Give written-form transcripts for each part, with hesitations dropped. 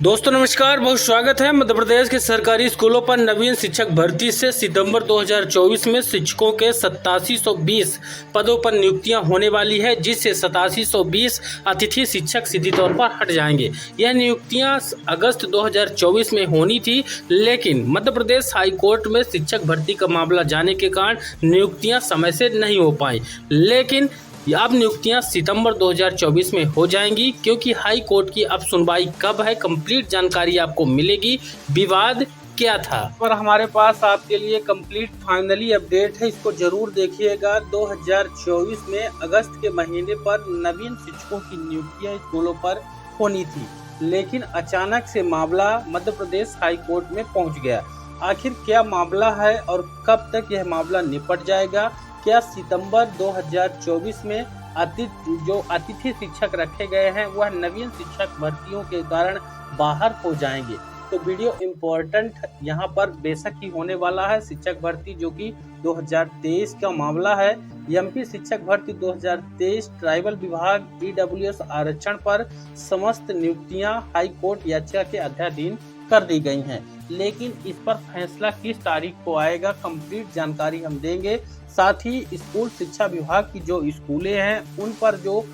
दोस्तों नमस्कार, बहुत स्वागत है। मध्य प्रदेश के सरकारी स्कूलों पर नवीन शिक्षक भर्ती से सितंबर 2024 में शिक्षकों के 8720 पदों पर नियुक्तियां होने वाली है, जिससे 8720 अतिथि शिक्षक सीधी तौर पर हट जाएंगे। यह नियुक्तियां अगस्त 2024 में होनी थी, लेकिन मध्य प्रदेश हाई कोर्ट में शिक्षक भर्ती का मामला जाने के कारण नियुक्तियां समय से नहीं हो पाई। लेकिन अब नियुक्तियां सितंबर 2024 में हो जाएंगी, क्योंकि हाई कोर्ट की अब सुनवाई कब है, कंप्लीट जानकारी आपको मिलेगी। विवाद क्या था, पर हमारे पास आपके लिए कंप्लीट फाइनली अपडेट है, इसको जरूर देखिएगा। 2024 में अगस्त के महीने पर नवीन शिक्षकों की नियुक्तियां स्कूलों पर होनी थी, लेकिन अचानक से मामला मध्य प्रदेश हाई कोर्ट में पहुंच गया। आखिर क्या मामला है और कब तक यह मामला निपट जाएगा? क्या सितंबर 2024 में अतिथि शिक्षक रखे गए हैं वह नवीन शिक्षक भर्तियों के कारण बाहर हो जाएंगे? तो वीडियो इम्पोर्टेंट यहाँ पर बेशक ही होने वाला है। शिक्षक भर्ती जो कि 2023 का मामला है। एमपी शिक्षक भर्ती 2023 ट्राइबल विभाग ईडब्ल्यूएस आरक्षण पर समस्त नियुक्तियां हाई कोर्ट याचिका के अध्याधीन कर दी गई हैं, लेकिन इस पर फैसला किस तारीख को आएगा, कंप्लीट जानकारी हम देंगे। साथ ही स्कूल शिक्षा विभाग की जो स्कूलें हैं उन पर जो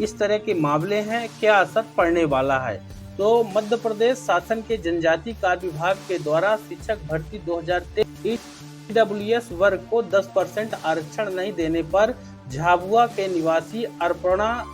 इस तरह के मामले हैं क्या असर पड़ने वाला है। तो मध्य प्रदेश शासन के जनजाति कार्य विभाग के द्वारा शिक्षक भर्ती 2023 ईडब्ल्यूएस वर्ग को 10% आरक्षण नहीं देने पर झाबुआ के निवासी अर्पणा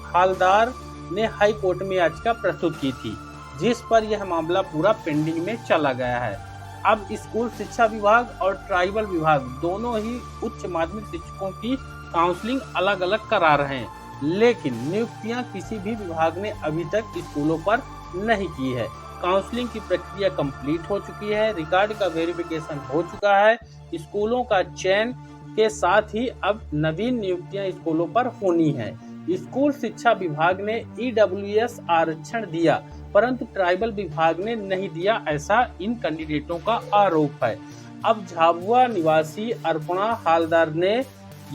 हालदार ने हाई कोर्ट में याचिका प्रस्तुत की थी, जिस पर यह मामला पूरा पेंडिंग में चला गया है। अब स्कूल शिक्षा विभाग और ट्राइबल विभाग दोनों ही उच्च माध्यमिक शिक्षकों की काउंसलिंग अलग अलग करा रहे हैं, लेकिन नियुक्तियां किसी भी विभाग ने अभी तक स्कूलों पर नहीं की है। काउंसलिंग की प्रक्रिया कंप्लीट हो चुकी है, रिकॉर्ड का वेरिफिकेशन हो चुका है, स्कूलों का चयन के साथ ही अब नवीन नियुक्तियां स्कूलों पर होनी है। स्कूल शिक्षा विभाग ने ईडब्ल्यूएस आरक्षण दिया, परंतु ट्राइबल विभाग ने नहीं दिया, ऐसा इन कैंडिडेटों का आरोप है। अब झाबुआ निवासी अर्पणा हालदार ने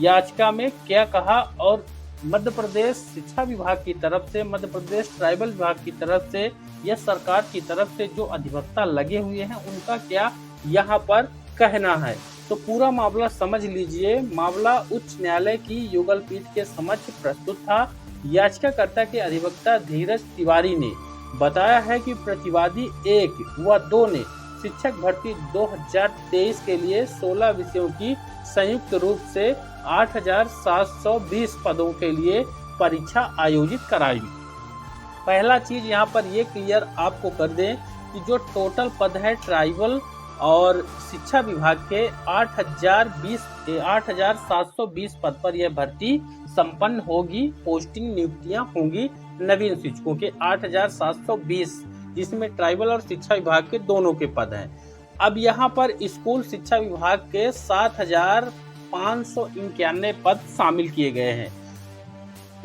याचिका में क्या कहा और मध्य प्रदेश शिक्षा विभाग की तरफ से, मध्य प्रदेश ट्राइबल विभाग की तरफ से या सरकार की तरफ से जो अधिवक्ता लगे हुए हैं उनका क्या यहाँ पर कहना है, तो पूरा मामला समझ लीजिए। मामला उच्च न्यायालय की युगल पीठ के समक्ष प्रस्तुत था। याचिकाकर्ता के अधिवक्ता धीरज तिवारी ने बताया है कि प्रतिवादी 1 व 2 ने शिक्षक भर्ती 2023 के लिए 16 विषयों की संयुक्त रूप से 8720 पदों के लिए परीक्षा आयोजित कराई। पहला चीज यहाँ पर ये क्लियर आपको कर दें कि जो टोटल पद है ट्राइबल और शिक्षा विभाग के 8720 पद पर यह भर्ती संपन्न होगी। पोस्टिंग नियुक्तियां होंगी नवीन शिक्षकों के 8720, जिसमें ट्राइबल और शिक्षा विभाग के दोनों के पद हैं। अब यहाँ पर स्कूल शिक्षा विभाग के 7591 पद शामिल किए गए हैं।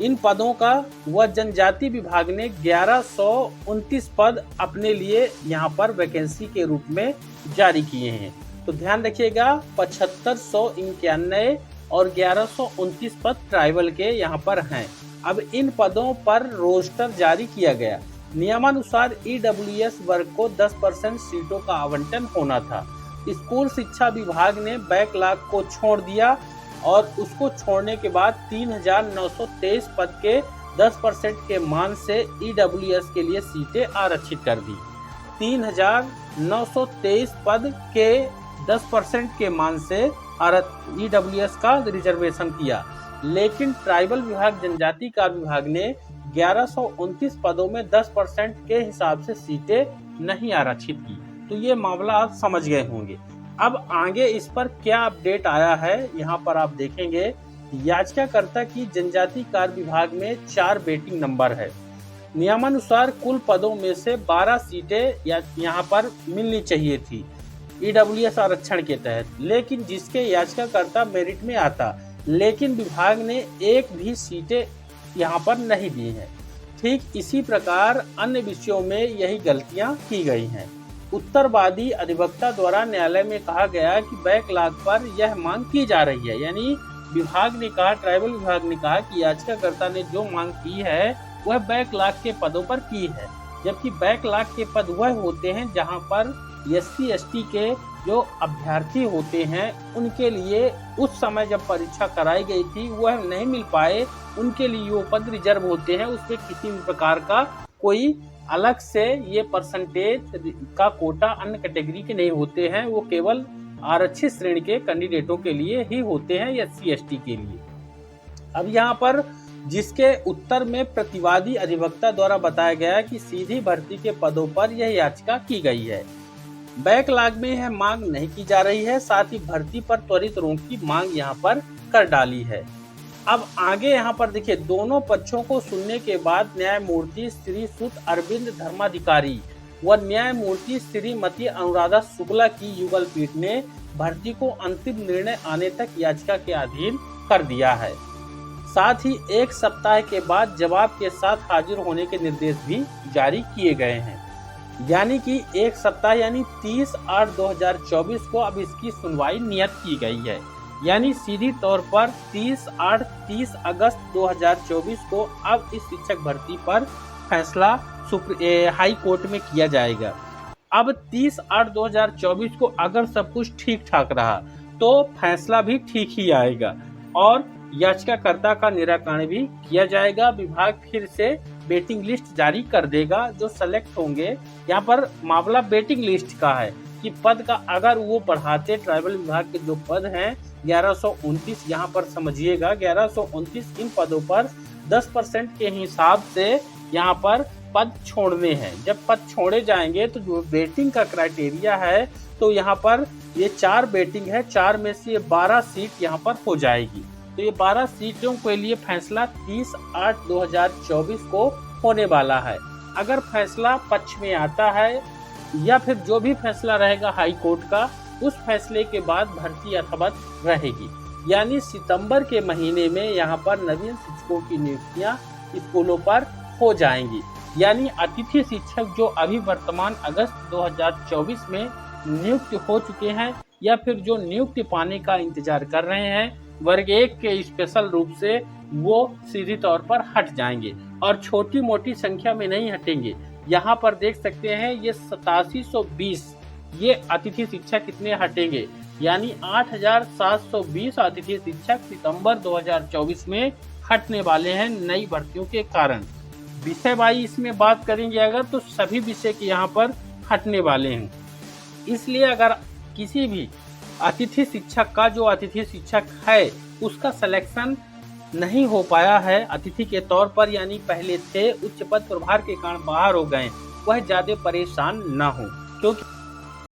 इन पदों का वह जनजाति विभाग ने 1129 पद अपने लिए यहाँ पर वैकेंसी के रूप में जारी किए हैं। तो ध्यान रखिएगा, 7591 और 1129 पद ट्राइबल के यहाँ पर हैं। अब इन पदों पर रोस्टर जारी किया गया। नियमानुसार ईडब्ल्यूएस वर्ग को 10% सीटों का आवंटन होना था। स्कूल शिक्षा विभाग ने बैकलॉग को छोड़ दिया और उसको छोड़ने के बाद 3923 पद के 10% के मान से ईडब्ल्यूएस के लिए सीटें आरक्षित कर दी। 3923 पद के 10% के मान से ईडब्ल्यूएस का रिजर्वेशन किया, लेकिन ट्राइबल विभाग जनजाति कार्य विभाग ने 1129 पदों में 10% के हिसाब से सीटें नहीं आरक्षित की। तो ये मामला आप समझ गए होंगे। अब आगे इस पर क्या अपडेट आया है यहाँ पर आप देखेंगे। याचिकाकर्ता की जनजाति कार्य विभाग में 4 वेटिंग नंबर है। नियमानुसार कुल पदों में से 12 सीटें यहाँ पर मिलनी चाहिए थी ईडब्ल्यूएस आरक्षण के तहत, लेकिन जिसके याचिकाकर्ता मेरिट में आता, लेकिन विभाग ने एक भी सीटें यहाँ पर नहीं दी हैं। ठीक इसी प्रकार अन्य विषयों में यही गलतियाँ की गई हैं। उत्तरवादी अधिवक्ता द्वारा न्यायालय में कहा गया कि बैकलॉग पर यह मांग की जा रही है, यानी विभाग ने कहा, ट्राइबल विभाग ने कहा कि याचिकाकर्ता ने जो मांग की है वह बैकलॉग के पदों पर की है। जबकि बैकलॉग के पद वह होते हैं जहां पर SC ST के जो अभ्यर्थी होते हैं उनके लिए उस समय जब परीक्षा कराई गई थी वह नहीं मिल पाए, उनके लिए वो पद रिजर्व होते हैं। उसमें किसी भी प्रकार का कोई अलग से ये परसेंटेज का कोटा अन्य कैटेगरी के नहीं होते हैं, वो केवल आरक्षित श्रेणी के कैंडिडेटों के लिए ही होते हैं, SC ST के लिए। अब यहाँ पर जिसके उत्तर में प्रतिवादी अधिवक्ता द्वारा बताया गया कि सीधी भर्ती के पदों पर यह याचिका की गई है, बैकलॉग में यह मांग नहीं की जा रही है, साथ ही भर्ती पर त्वरित रोक की मांग यहाँ पर कर डाली है। अब आगे यहाँ पर देखिए, दोनों पक्षों को सुनने के बाद न्यायमूर्ति श्री सुत अरविंद धर्माधिकारी व न्यायमूर्ति श्रीमती अनुराधा शुक्ला की युगल पीठ ने भर्ती को अंतिम निर्णय आने तक याचिका के अधीन कर दिया है। साथ ही 1 सप्ताह के बाद जवाब के साथ हाजिर होने के निर्देश भी जारी किए गए हैं। यानी कि 1 सप्ताह यानी 30/8/2024 को अब इसकी सुनवाई नियत की गई है। यानी सीधी तौर पर 30 अगस्त 2024 को अब इस शिक्षक भर्ती पर फैसला हाई कोर्ट में किया जाएगा। अब 30/8/2024 को अगर सब कुछ ठीक ठाक रहा तो फैसला भी ठीक ही आएगा और याचिकाकर्ता का निराकरण भी किया जाएगा। विभाग फिर से वेटिंग लिस्ट जारी कर देगा, जो सेलेक्ट होंगे। यहाँ पर मामला वेटिंग लिस्ट का है कि पद का अगर वो बढ़ाते, ट्राइबल विभाग के जो पद हैं 1129, यहाँ पर समझिएगा 1129, इन पदों पर 10% के हिसाब से यहाँ पर पद छोड़ने हैं। जब पद छोड़े जाएंगे तो जो वेटिंग का क्राइटेरिया है, तो यहाँ पर ये 4 वेटिंग है, 4 में से 12 सीट यहाँ पर हो जाएगी। तो ये 12 सीटों के लिए फैसला 30/8/2024 को होने वाला है। अगर फैसला पक्ष में आता है या फिर जो भी फैसला रहेगा हाई कोर्ट का, उस फैसले के बाद भर्ती यथावत रहेगी। यानी सितंबर के महीने में यहाँ पर नवीन शिक्षकों की नियुक्तियां स्कूलों पर हो जाएंगी। यानी अतिथि शिक्षक जो अभी वर्तमान अगस्त 2024 में नियुक्त हो चुके हैं या फिर जो नियुक्ति पाने का इंतजार कर रहे हैं, वर्ग 1 के स्पेशल रूप से वो सीधी तौर पर हट जाएंगे और छोटी मोटी संख्या में नहीं हटेंगे। यहाँ पर देख सकते हैं ये 8720 ये अतिथि शिक्षक कितने हटेंगे, यानी 8720 अतिथि शिक्षक सितंबर 2024 में हटने वाले हैं नई भर्तियों के कारण। विषय वाई इसमें बात करेंगे अगर, तो सभी विषय के यहाँ पर हटने वाले हैं। इसलिए अगर किसी भी अतिथि शिक्षक का जो अतिथि शिक्षक है उसका सिलेक्शन नहीं हो पाया है अतिथि के तौर पर, यानी पहले थे उच्च पद प्रभार के कारण बाहर हो गए, वह ज्यादा परेशान न हो, क्योंकि